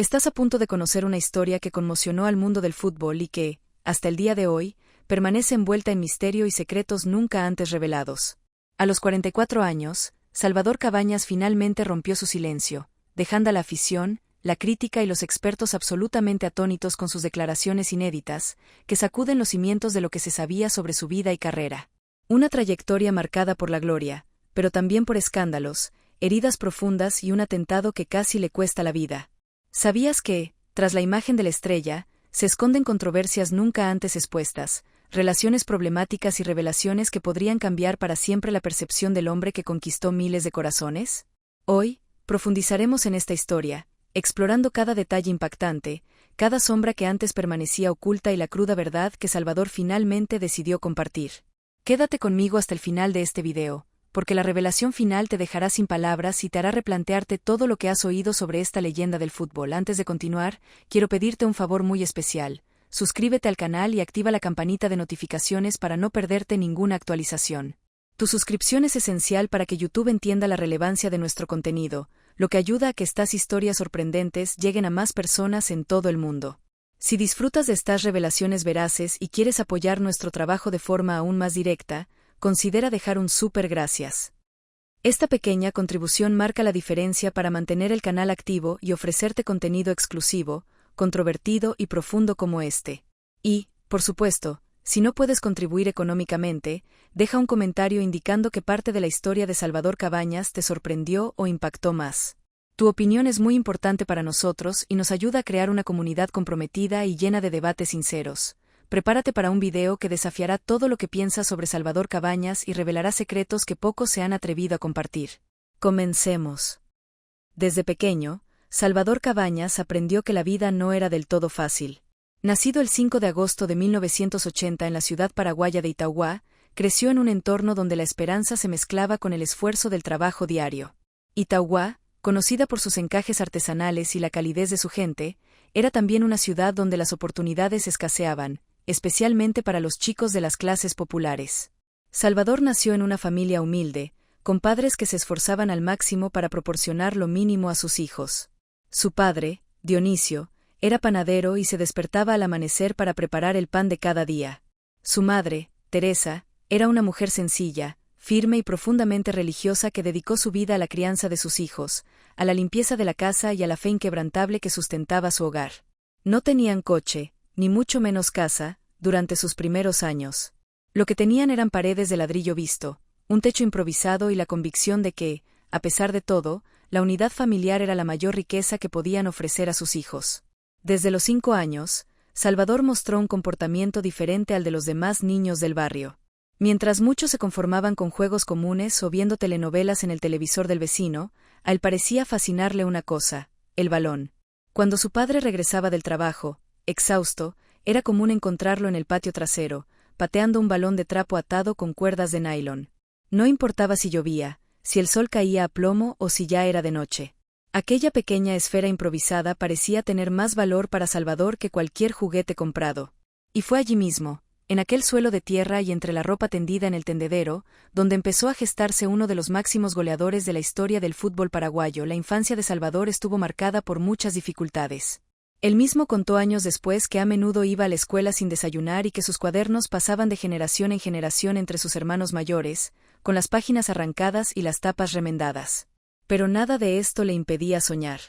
Estás a punto de conocer una historia que conmocionó al mundo del fútbol y que, hasta el día de hoy, permanece envuelta en misterio y secretos nunca antes revelados. A los 44 años, Salvador Cabañas finalmente rompió su silencio, dejando a la afición, la crítica y los expertos absolutamente atónitos con sus declaraciones inéditas, que sacuden los cimientos de lo que se sabía sobre su vida y carrera. Una trayectoria marcada por la gloria, pero también por escándalos, heridas profundas y un atentado que casi le cuesta la vida. ¿Sabías que, tras la imagen de la estrella, se esconden controversias nunca antes expuestas, relaciones problemáticas y revelaciones que podrían cambiar para siempre la percepción del hombre que conquistó miles de corazones? Hoy, profundizaremos en esta historia, explorando cada detalle impactante, cada sombra que antes permanecía oculta y la cruda verdad que Salvador finalmente decidió compartir. Quédate conmigo hasta el final de este video, porque la revelación final te dejará sin palabras y te hará replantearte todo lo que has oído sobre esta leyenda del fútbol. Antes de continuar, quiero pedirte un favor muy especial. Suscríbete al canal y activa la campanita de notificaciones para no perderte ninguna actualización. Tu suscripción es esencial para que YouTube entienda la relevancia de nuestro contenido, lo que ayuda a que estas historias sorprendentes lleguen a más personas en todo el mundo. Si disfrutas de estas revelaciones veraces y quieres apoyar nuestro trabajo de forma aún más directa, considera dejar un súper gracias. Esta pequeña contribución marca la diferencia para mantener el canal activo y ofrecerte contenido exclusivo, controvertido y profundo como este. Y, por supuesto, si no puedes contribuir económicamente, deja un comentario indicando qué parte de la historia de Salvador Cabañas te sorprendió o impactó más. Tu opinión es muy importante para nosotros y nos ayuda a crear una comunidad comprometida y llena de debates sinceros. Prepárate para un video que desafiará todo lo que piensas sobre Salvador Cabañas y revelará secretos que pocos se han atrevido a compartir. Comencemos. Desde pequeño, Salvador Cabañas aprendió que la vida no era del todo fácil. Nacido el 5 de agosto de 1980 en la ciudad paraguaya de Itauguá, creció en un entorno donde la esperanza se mezclaba con el esfuerzo del trabajo diario. Itauguá, conocida por sus encajes artesanales y la calidez de su gente, era también una ciudad donde las oportunidades escaseaban, especialmente para los chicos de las clases populares. Salvador nació en una familia humilde, con padres que se esforzaban al máximo para proporcionar lo mínimo a sus hijos. Su padre, Dionisio, era panadero y se despertaba al amanecer para preparar el pan de cada día. Su madre, Teresa, era una mujer sencilla, firme y profundamente religiosa que dedicó su vida a la crianza de sus hijos, a la limpieza de la casa y a la fe inquebrantable que sustentaba su hogar. No tenían coche, ni mucho menos casa, durante sus primeros años. Lo que tenían eran paredes de ladrillo visto, un techo improvisado y la convicción de que, a pesar de todo, la unidad familiar era la mayor riqueza que podían ofrecer a sus hijos. Desde los 5 años, Salvador mostró un comportamiento diferente al de los demás niños del barrio. Mientras muchos se conformaban con juegos comunes o viendo telenovelas en el televisor del vecino, a él parecía fascinarle una cosa: el balón. Cuando su padre regresaba del trabajo, exhausto, era común encontrarlo en el patio trasero, pateando un balón de trapo atado con cuerdas de nylon. No importaba si llovía, si el sol caía a plomo o si ya era de noche. Aquella pequeña esfera improvisada parecía tener más valor para Salvador que cualquier juguete comprado. Y fue allí mismo, en aquel suelo de tierra y entre la ropa tendida en el tendedero, donde empezó a gestarse uno de los máximos goleadores de la historia del fútbol paraguayo. La infancia de Salvador estuvo marcada por muchas dificultades. Él mismo contó años después que a menudo iba a la escuela sin desayunar y que sus cuadernos pasaban de generación en generación entre sus hermanos mayores, con las páginas arrancadas y las tapas remendadas. Pero nada de esto le impedía soñar.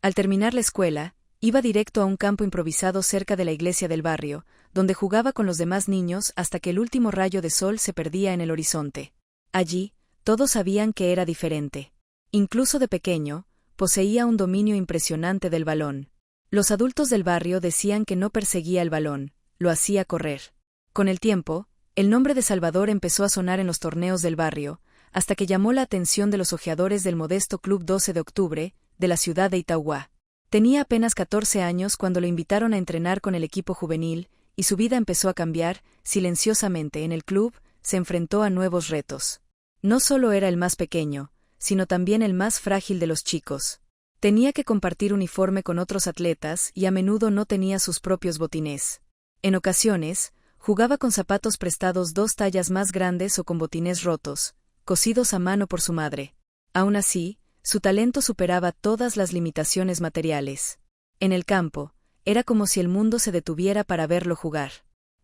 Al terminar la escuela, iba directo a un campo improvisado cerca de la iglesia del barrio, donde jugaba con los demás niños hasta que el último rayo de sol se perdía en el horizonte. Allí, todos sabían que era diferente. Incluso de pequeño, poseía un dominio impresionante del balón. Los adultos del barrio decían que no perseguía el balón, lo hacía correr. Con el tiempo, el nombre de Salvador empezó a sonar en los torneos del barrio, hasta que llamó la atención de los ojeadores del modesto Club 12 de Octubre, de la ciudad de Itauguá. Tenía apenas 14 años cuando lo invitaron a entrenar con el equipo juvenil, y su vida empezó a cambiar. Silenciosamente en el club, se enfrentó a nuevos retos. No solo era el más pequeño, sino también el más frágil de los chicos. Tenía que compartir uniforme con otros atletas y a menudo no tenía sus propios botines. En ocasiones, jugaba con zapatos prestados 2 tallas más grandes o con botines rotos, cosidos a mano por su madre. Aún así, su talento superaba todas las limitaciones materiales. En el campo, era como si el mundo se detuviera para verlo jugar.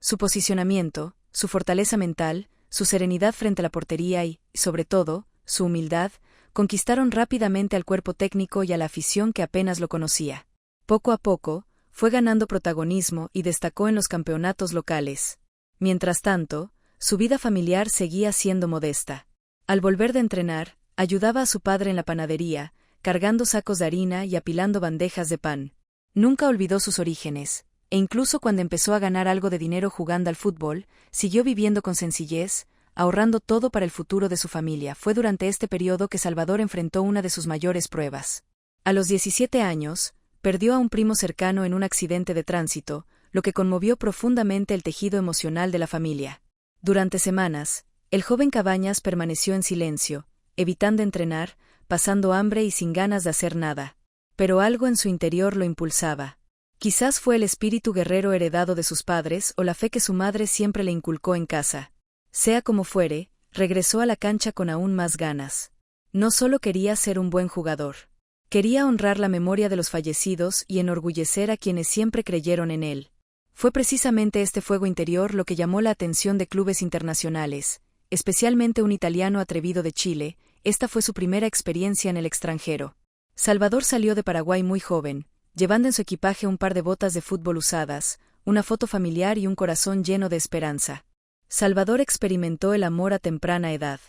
Su posicionamiento, su fortaleza mental, su serenidad frente a la portería y, sobre todo, su humildad, conquistaron rápidamente al cuerpo técnico y a la afición que apenas lo conocía. Poco a poco, fue ganando protagonismo y destacó en los campeonatos locales. Mientras tanto, su vida familiar seguía siendo modesta. Al volver de entrenar, ayudaba a su padre en la panadería, cargando sacos de harina y apilando bandejas de pan. Nunca olvidó sus orígenes, e incluso cuando empezó a ganar algo de dinero jugando al fútbol, siguió viviendo con sencillez, ahorrando todo para el futuro de su familia. Fue durante este periodo que Salvador enfrentó una de sus mayores pruebas. A los 17 años, perdió a un primo cercano en un accidente de tránsito, lo que conmovió profundamente el tejido emocional de la familia. Durante semanas, el joven Cabañas permaneció en silencio, evitando entrenar, pasando hambre y sin ganas de hacer nada. Pero algo en su interior lo impulsaba. Quizás fue el espíritu guerrero heredado de sus padres o la fe que su madre siempre le inculcó en casa. Sea como fuere, regresó a la cancha con aún más ganas. No solo quería ser un buen jugador. Quería honrar la memoria de los fallecidos y enorgullecer a quienes siempre creyeron en él. Fue precisamente este fuego interior lo que llamó la atención de clubes internacionales, especialmente un italiano atrevido de Chile. Esta fue su primera experiencia en el extranjero. Salvador salió de Paraguay muy joven, llevando en su equipaje un par de botas de fútbol usadas, una foto familiar y un corazón lleno de esperanza. Salvador experimentó el amor a temprana edad.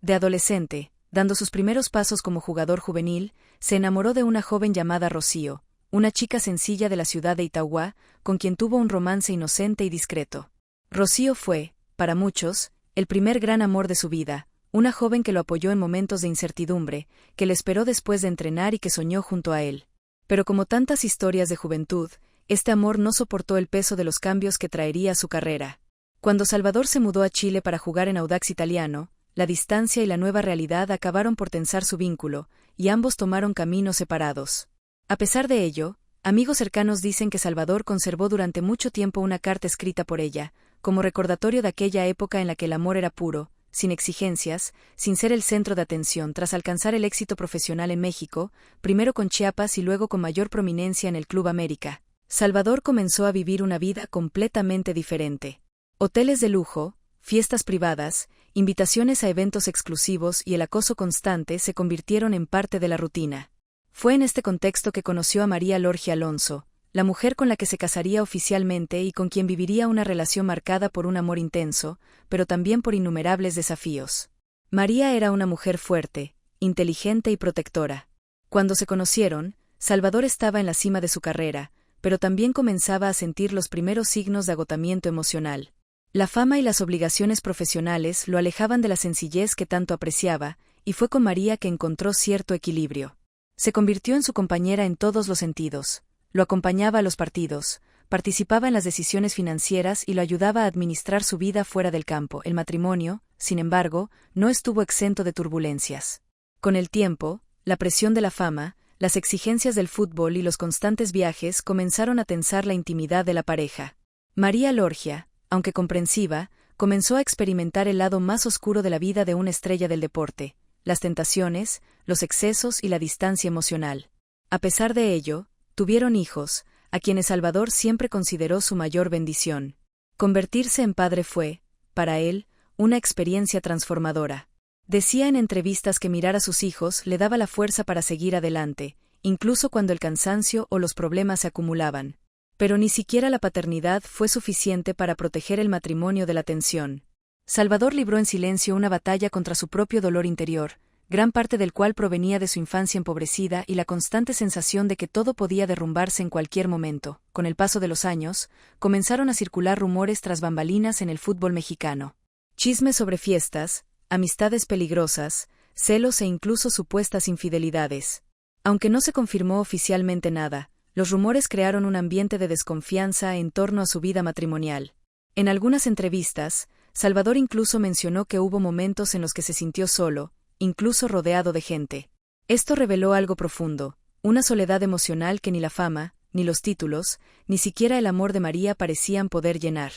De adolescente, dando sus primeros pasos como jugador juvenil, se enamoró de una joven llamada Rocío, una chica sencilla de la ciudad de Itauguá, con quien tuvo un romance inocente y discreto. Rocío fue, para muchos, el primer gran amor de su vida, una joven que lo apoyó en momentos de incertidumbre, que le esperó después de entrenar y que soñó junto a él. Pero como tantas historias de juventud, este amor no soportó el peso de los cambios que traería a su carrera. Cuando Salvador se mudó a Chile para jugar en Audax Italiano, la distancia y la nueva realidad acabaron por tensar su vínculo, y ambos tomaron caminos separados. A pesar de ello, amigos cercanos dicen que Salvador conservó durante mucho tiempo una carta escrita por ella, como recordatorio de aquella época en la que el amor era puro, sin exigencias, sin ser el centro de atención. Tras alcanzar el éxito profesional en México, primero con Chiapas y luego con mayor prominencia en el Club América, Salvador comenzó a vivir una vida completamente diferente. Hoteles de lujo, fiestas privadas, invitaciones a eventos exclusivos y el acoso constante se convirtieron en parte de la rutina. Fue en este contexto que conoció a María Lorgia Alonso, la mujer con la que se casaría oficialmente y con quien viviría una relación marcada por un amor intenso, pero también por innumerables desafíos. María era una mujer fuerte, inteligente y protectora. Cuando se conocieron, Salvador estaba en la cima de su carrera, pero también comenzaba a sentir los primeros signos de agotamiento emocional. La fama y las obligaciones profesionales lo alejaban de la sencillez que tanto apreciaba, y fue con María que encontró cierto equilibrio. Se convirtió en su compañera en todos los sentidos. Lo acompañaba a los partidos, participaba en las decisiones financieras y lo ayudaba a administrar su vida fuera del campo. El matrimonio, sin embargo, no estuvo exento de turbulencias. Con el tiempo, la presión de la fama, las exigencias del fútbol y los constantes viajes comenzaron a tensar la intimidad de la pareja. María Lorgia, aunque comprensiva, comenzó a experimentar el lado más oscuro de la vida de una estrella del deporte, las tentaciones, los excesos y la distancia emocional. A pesar de ello, tuvieron hijos, a quienes Salvador siempre consideró su mayor bendición. Convertirse en padre fue, para él, una experiencia transformadora. Decía en entrevistas que mirar a sus hijos le daba la fuerza para seguir adelante, incluso cuando el cansancio o los problemas se acumulaban. Pero ni siquiera la paternidad fue suficiente para proteger el matrimonio de la tensión. Salvador libró en silencio una batalla contra su propio dolor interior, gran parte del cual provenía de su infancia empobrecida y la constante sensación de que todo podía derrumbarse en cualquier momento. Con el paso de los años, comenzaron a circular rumores tras bambalinas en el fútbol mexicano. Chismes sobre fiestas, amistades peligrosas, celos e incluso supuestas infidelidades. Aunque no se confirmó oficialmente nada, los rumores crearon un ambiente de desconfianza en torno a su vida matrimonial. En algunas entrevistas, Salvador incluso mencionó que hubo momentos en los que se sintió solo, incluso rodeado de gente. Esto reveló algo profundo, una soledad emocional que ni la fama, ni los títulos, ni siquiera el amor de María parecían poder llenar.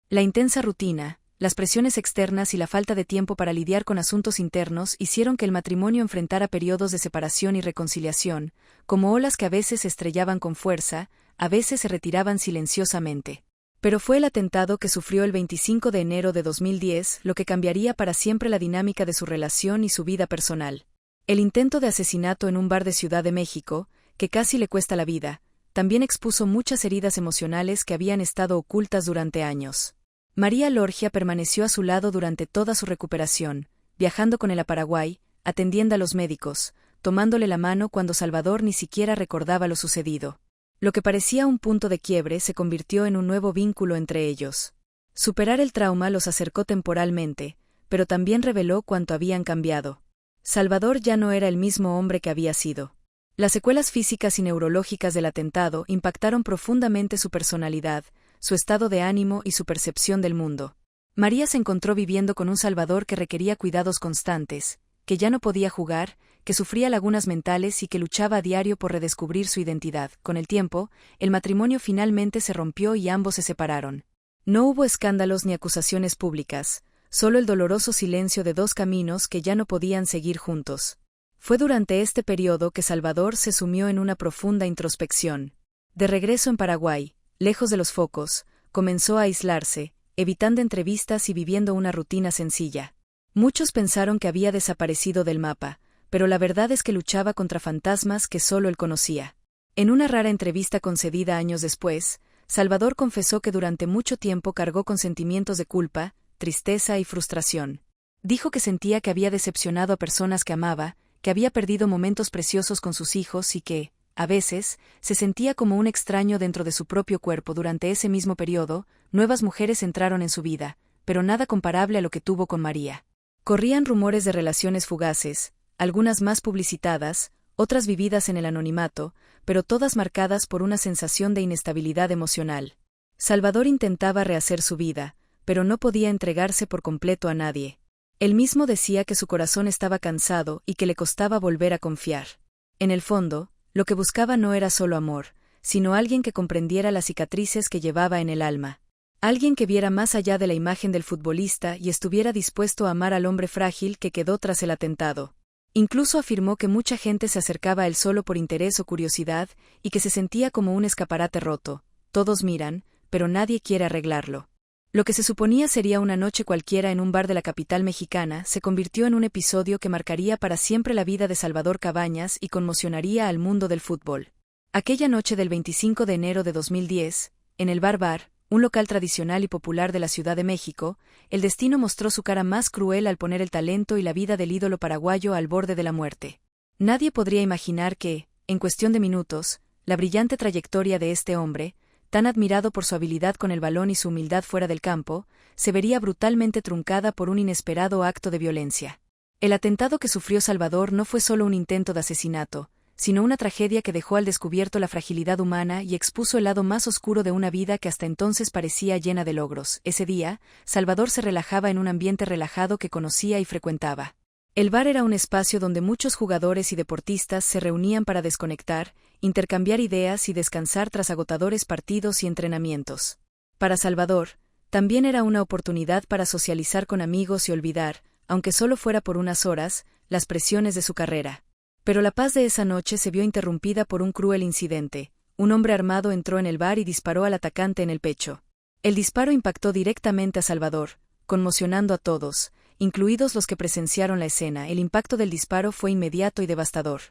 La intensa rutina, Las presiones externas y la falta de tiempo para lidiar con asuntos internos hicieron que el matrimonio enfrentara periodos de separación y reconciliación, como olas que a veces se estrellaban con fuerza, a veces se retiraban silenciosamente. Pero fue el atentado que sufrió el 25 de enero de 2010 lo que cambiaría para siempre la dinámica de su relación y su vida personal. El intento de asesinato en un bar de Ciudad de México, que casi le cuesta la vida, también expuso muchas heridas emocionales que habían estado ocultas durante años. María Lorgia permaneció a su lado durante toda su recuperación, viajando con él a Paraguay, atendiendo a los médicos, tomándole la mano cuando Salvador ni siquiera recordaba lo sucedido. Lo que parecía un punto de quiebre se convirtió en un nuevo vínculo entre ellos. Superar el trauma los acercó temporalmente, pero también reveló cuánto habían cambiado. Salvador ya no era el mismo hombre que había sido. Las secuelas físicas y neurológicas del atentado impactaron profundamente su personalidad, su estado de ánimo y su percepción del mundo. María se encontró viviendo con un Salvador que requería cuidados constantes, que ya no podía jugar, que sufría lagunas mentales y que luchaba a diario por redescubrir su identidad. Con el tiempo, el matrimonio finalmente se rompió y ambos se separaron. No hubo escándalos ni acusaciones públicas, solo el doloroso silencio de dos caminos que ya no podían seguir juntos. Fue durante este periodo que Salvador se sumió en una profunda introspección. De regreso en Paraguay, lejos de los focos, comenzó a aislarse, evitando entrevistas y viviendo una rutina sencilla. Muchos pensaron que había desaparecido del mapa, pero la verdad es que luchaba contra fantasmas que solo él conocía. En una rara entrevista concedida años después, Salvador confesó que durante mucho tiempo cargó con sentimientos de culpa, tristeza y frustración. Dijo que sentía que había decepcionado a personas que amaba, que había perdido momentos preciosos con sus hijos y que, a veces, se sentía como un extraño dentro de su propio cuerpo. Durante ese mismo periodo, nuevas mujeres entraron en su vida, pero nada comparable a lo que tuvo con María. Corrían rumores de relaciones fugaces, algunas más publicitadas, otras vividas en el anonimato, pero todas marcadas por una sensación de inestabilidad emocional. Salvador intentaba rehacer su vida, pero no podía entregarse por completo a nadie. Él mismo decía que su corazón estaba cansado y que le costaba volver a confiar. En el fondo, lo que buscaba no era solo amor, sino alguien que comprendiera las cicatrices que llevaba en el alma. Alguien que viera más allá de la imagen del futbolista y estuviera dispuesto a amar al hombre frágil que quedó tras el atentado. Incluso afirmó que mucha gente se acercaba a él solo por interés o curiosidad y que se sentía como un escaparate roto. Todos miran, pero nadie quiere arreglarlo. Lo que se suponía sería una noche cualquiera en un bar de la capital mexicana se convirtió en un episodio que marcaría para siempre la vida de Salvador Cabañas y conmocionaría al mundo del fútbol. Aquella noche del 25 de enero de 2010, en el Bar, un local tradicional y popular de la Ciudad de México, el destino mostró su cara más cruel al poner el talento y la vida del ídolo paraguayo al borde de la muerte. Nadie podría imaginar que, en cuestión de minutos, la brillante trayectoria de este hombre, tan admirado por su habilidad con el balón y su humildad fuera del campo, se vería brutalmente truncada por un inesperado acto de violencia. El atentado que sufrió Salvador no fue solo un intento de asesinato, sino una tragedia que dejó al descubierto la fragilidad humana y expuso el lado más oscuro de una vida que hasta entonces parecía llena de logros. Ese día, Salvador se relajaba en un ambiente relajado que conocía y frecuentaba. El bar era un espacio donde muchos jugadores y deportistas se reunían para desconectar, intercambiar ideas y descansar tras agotadores partidos y entrenamientos. Para Salvador, también era una oportunidad para socializar con amigos y olvidar, aunque solo fuera por unas horas, las presiones de su carrera. Pero la paz de esa noche se vio interrumpida por un cruel incidente. Un hombre armado entró en el bar y disparó al atacante en el pecho. El disparo impactó directamente a Salvador, conmocionando a todos, incluidos los que presenciaron la escena. El impacto del disparo fue inmediato y devastador.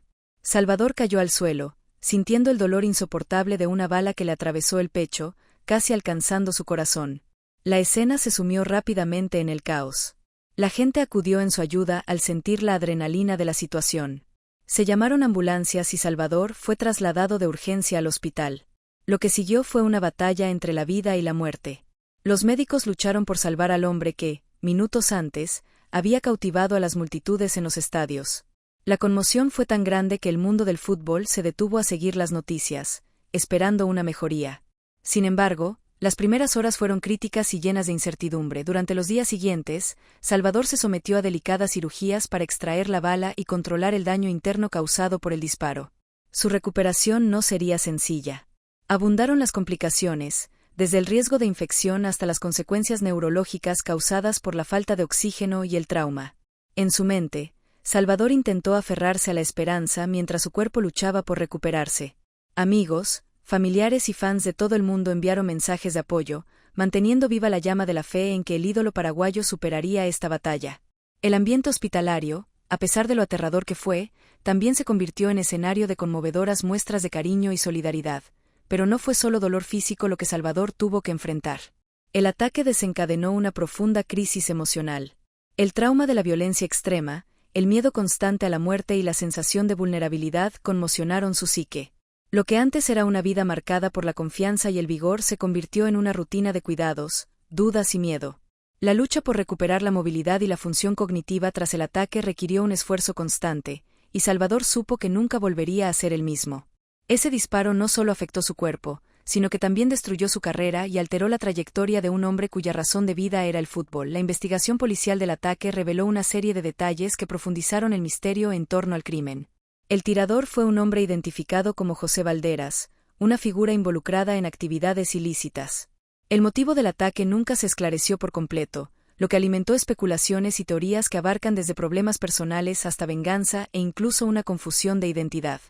Salvador cayó al suelo, sintiendo el dolor insoportable de una bala que le atravesó el pecho, casi alcanzando su corazón. La escena se sumió rápidamente en el caos. La gente acudió en su ayuda al sentir la adrenalina de la situación. Se llamaron ambulancias y Salvador fue trasladado de urgencia al hospital. Lo que siguió fue una batalla entre la vida y la muerte. Los médicos lucharon por salvar al hombre que, minutos antes, había cautivado a las multitudes en los estadios. La conmoción fue tan grande que el mundo del fútbol se detuvo a seguir las noticias, esperando una mejoría. Sin embargo, las primeras horas fueron críticas y llenas de incertidumbre. Durante los días siguientes, Salvador se sometió a delicadas cirugías para extraer la bala y controlar el daño interno causado por el disparo. Su recuperación no sería sencilla. Abundaron las complicaciones, desde el riesgo de infección hasta las consecuencias neurológicas causadas por la falta de oxígeno y el trauma. En su mente, Salvador intentó aferrarse a la esperanza mientras su cuerpo luchaba por recuperarse. Amigos, familiares y fans de todo el mundo enviaron mensajes de apoyo, manteniendo viva la llama de la fe en que el ídolo paraguayo superaría esta batalla. El ambiente hospitalario, a pesar de lo aterrador que fue, también se convirtió en escenario de conmovedoras muestras de cariño y solidaridad, pero no fue solo dolor físico lo que Salvador tuvo que enfrentar. El ataque desencadenó una profunda crisis emocional. El trauma de la violencia extrema, el miedo constante a la muerte y la sensación de vulnerabilidad conmocionaron su psique. Lo que antes era una vida marcada por la confianza y el vigor se convirtió en una rutina de cuidados, dudas y miedo. La lucha por recuperar la movilidad y la función cognitiva tras el ataque requirió un esfuerzo constante, y Salvador supo que nunca volvería a ser el mismo. Ese disparo no solo afectó su cuerpo, sino que también destruyó su carrera y alteró la trayectoria de un hombre cuya razón de vida era el fútbol. La investigación policial del ataque reveló una serie de detalles que profundizaron el misterio en torno al crimen. El tirador fue un hombre identificado como José Valderas, una figura involucrada en actividades ilícitas. El motivo del ataque nunca se esclareció por completo, lo que alimentó especulaciones y teorías que abarcan desde problemas personales hasta venganza e incluso una confusión de identidad.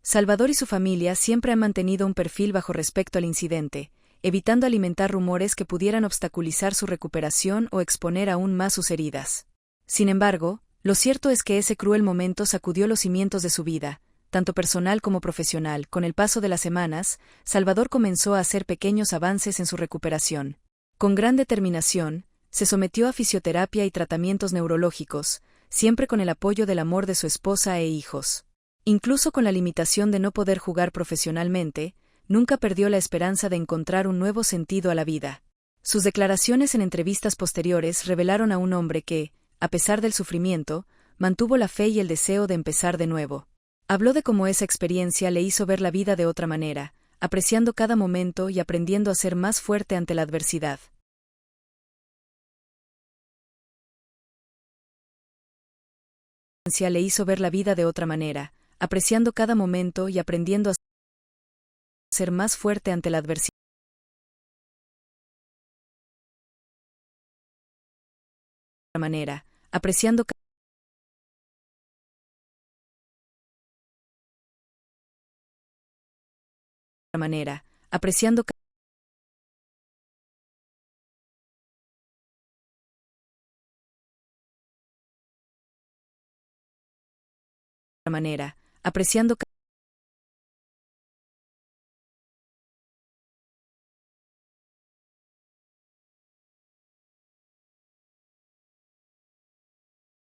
Salvador y su familia siempre han mantenido un perfil bajo respecto al incidente, evitando alimentar rumores que pudieran obstaculizar su recuperación o exponer aún más sus heridas. Sin embargo, lo cierto es que ese cruel momento sacudió los cimientos de su vida, tanto personal como profesional. Con el paso de las semanas, Salvador comenzó a hacer pequeños avances en su recuperación. Con gran determinación, se sometió a fisioterapia y tratamientos neurológicos, siempre con el apoyo del amor de su esposa e hijos. Incluso con la limitación de no poder jugar profesionalmente, nunca perdió la esperanza de encontrar un nuevo sentido a la vida. Sus declaraciones en entrevistas posteriores revelaron a un hombre que, a pesar del sufrimiento, mantuvo la fe y el deseo de empezar de nuevo. Habló de cómo esa experiencia le hizo ver la vida de otra manera, apreciando cada momento y aprendiendo a ser más fuerte ante la adversidad. Le hizo ver la vida de otra manera, apreciando cada momento y aprendiendo a ser más fuerte ante la adversidad. Apreciando cada manera, apreciando cada manera, apreciando cada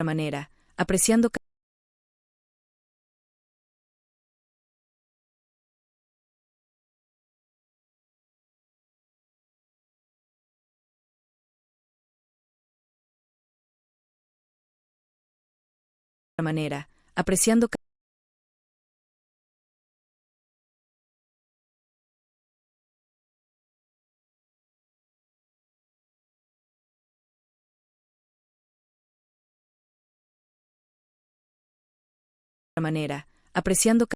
manera, apreciando cada manera, apreciando cada manera, apreciando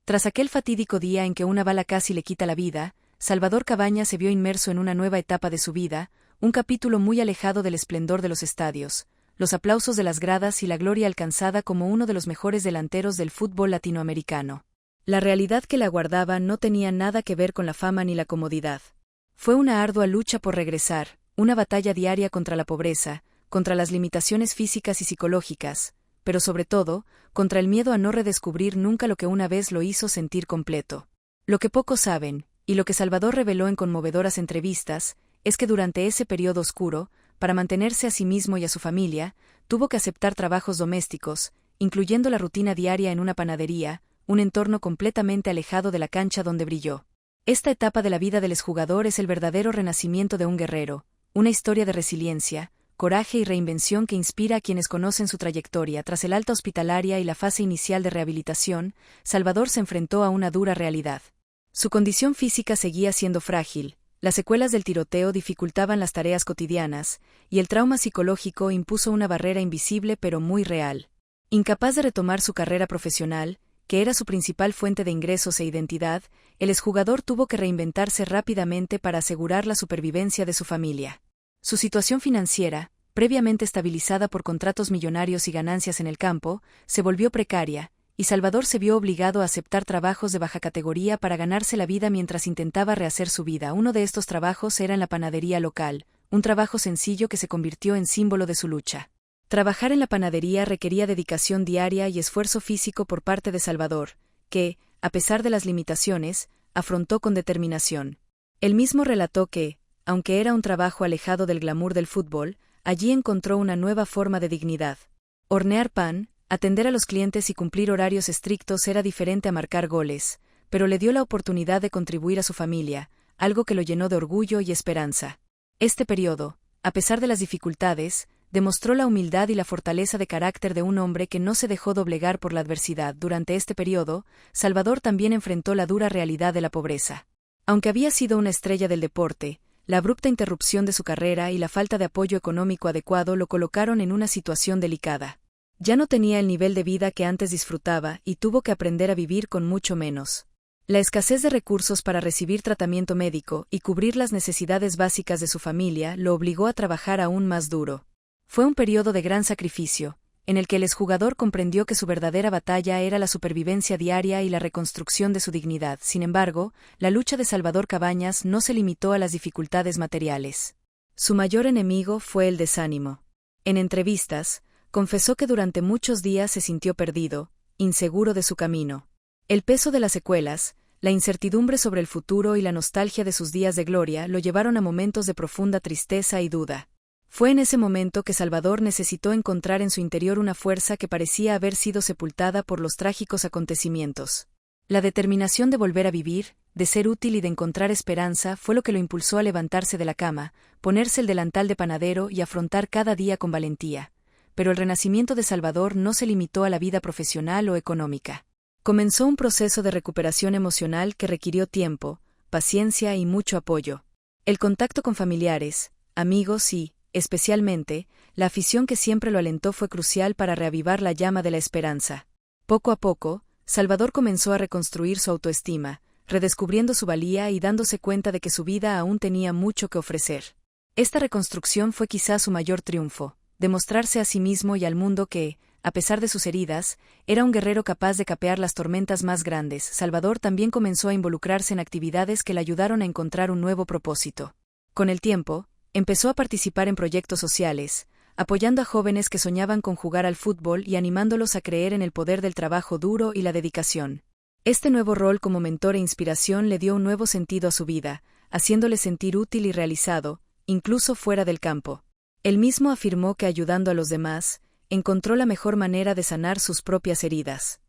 Tras aquel fatídico día en que una bala casi le quita la vida, Salvador Cabañas se vio inmerso en una nueva etapa de su vida, un capítulo muy alejado del esplendor de los estadios, los aplausos de las gradas y la gloria alcanzada como uno de los mejores delanteros del fútbol latinoamericano. La realidad que le aguardaba no tenía nada que ver con la fama ni la comodidad. Fue una ardua lucha por regresar, una batalla diaria contra la pobreza, contra las limitaciones físicas y psicológicas, pero sobre todo, contra el miedo a no redescubrir nunca lo que una vez lo hizo sentir completo. Lo que pocos saben, y lo que Salvador reveló en conmovedoras entrevistas, es que durante ese periodo oscuro, para mantenerse a sí mismo y a su familia, tuvo que aceptar trabajos domésticos, incluyendo la rutina diaria en una panadería, un entorno completamente alejado de la cancha donde brilló. Esta etapa de la vida del exjugador es el verdadero renacimiento de un guerrero, una historia de resiliencia, coraje y reinvención que inspira a quienes conocen su trayectoria. Tras el alta hospitalaria y la fase inicial de rehabilitación, Salvador se enfrentó a una dura realidad. Su condición física seguía siendo frágil, las secuelas del tiroteo dificultaban las tareas cotidianas, y el trauma psicológico impuso una barrera invisible pero muy real. Incapaz de retomar su carrera profesional, que era su principal fuente de ingresos e identidad, el exjugador tuvo que reinventarse rápidamente para asegurar la supervivencia de su familia. Su situación financiera, previamente estabilizada por contratos millonarios y ganancias en el campo, se volvió precaria, y Salvador se vio obligado a aceptar trabajos de baja categoría para ganarse la vida mientras intentaba rehacer su vida. Uno de estos trabajos era en la panadería local, un trabajo sencillo que se convirtió en símbolo de su lucha. Trabajar en la panadería requería dedicación diaria y esfuerzo físico por parte de Salvador, que, a pesar de las limitaciones, afrontó con determinación. Él mismo relató que, aunque era un trabajo alejado del glamour del fútbol, allí encontró una nueva forma de dignidad. Hornear pan, atender a los clientes y cumplir horarios estrictos era diferente a marcar goles, pero le dio la oportunidad de contribuir a su familia, algo que lo llenó de orgullo y esperanza. Este periodo, a pesar de las dificultades, demostró la humildad y la fortaleza de carácter de un hombre que no se dejó doblegar por la adversidad. Durante este periodo, Salvador también enfrentó la dura realidad de la pobreza. Aunque había sido una estrella del deporte, la abrupta interrupción de su carrera y la falta de apoyo económico adecuado lo colocaron en una situación delicada. Ya no tenía el nivel de vida que antes disfrutaba y tuvo que aprender a vivir con mucho menos. La escasez de recursos para recibir tratamiento médico y cubrir las necesidades básicas de su familia lo obligó a trabajar aún más duro. Fue un periodo de gran sacrificio, en el que el exjugador comprendió que su verdadera batalla era la supervivencia diaria y la reconstrucción de su dignidad. Sin embargo, la lucha de Salvador Cabañas no se limitó a las dificultades materiales. Su mayor enemigo fue el desánimo. En entrevistas, confesó que durante muchos días se sintió perdido, inseguro de su camino. El peso de las secuelas, la incertidumbre sobre el futuro y la nostalgia de sus días de gloria lo llevaron a momentos de profunda tristeza y duda. Fue en ese momento que Salvador necesitó encontrar en su interior una fuerza que parecía haber sido sepultada por los trágicos acontecimientos. La determinación de volver a vivir, de ser útil y de encontrar esperanza fue lo que lo impulsó a levantarse de la cama, ponerse el delantal de panadero y afrontar cada día con valentía. Pero el renacimiento de Salvador no se limitó a la vida profesional o económica. Comenzó un proceso de recuperación emocional que requirió tiempo, paciencia y mucho apoyo. El contacto con familiares, amigos y, especialmente, la afición que siempre lo alentó fue crucial para reavivar la llama de la esperanza. Poco a poco, Salvador comenzó a reconstruir su autoestima, redescubriendo su valía y dándose cuenta de que su vida aún tenía mucho que ofrecer. Esta reconstrucción fue quizá su mayor triunfo, demostrarse a sí mismo y al mundo que, a pesar de sus heridas, era un guerrero capaz de capear las tormentas más grandes. Salvador también comenzó a involucrarse en actividades que le ayudaron a encontrar un nuevo propósito. Con el tiempo, empezó a participar en proyectos sociales, apoyando a jóvenes que soñaban con jugar al fútbol y animándolos a creer en el poder del trabajo duro y la dedicación. Este nuevo rol como mentor e inspiración le dio un nuevo sentido a su vida, haciéndole sentir útil y realizado, incluso fuera del campo. Él mismo afirmó que ayudando a los demás, encontró la mejor manera de sanar sus propias heridas.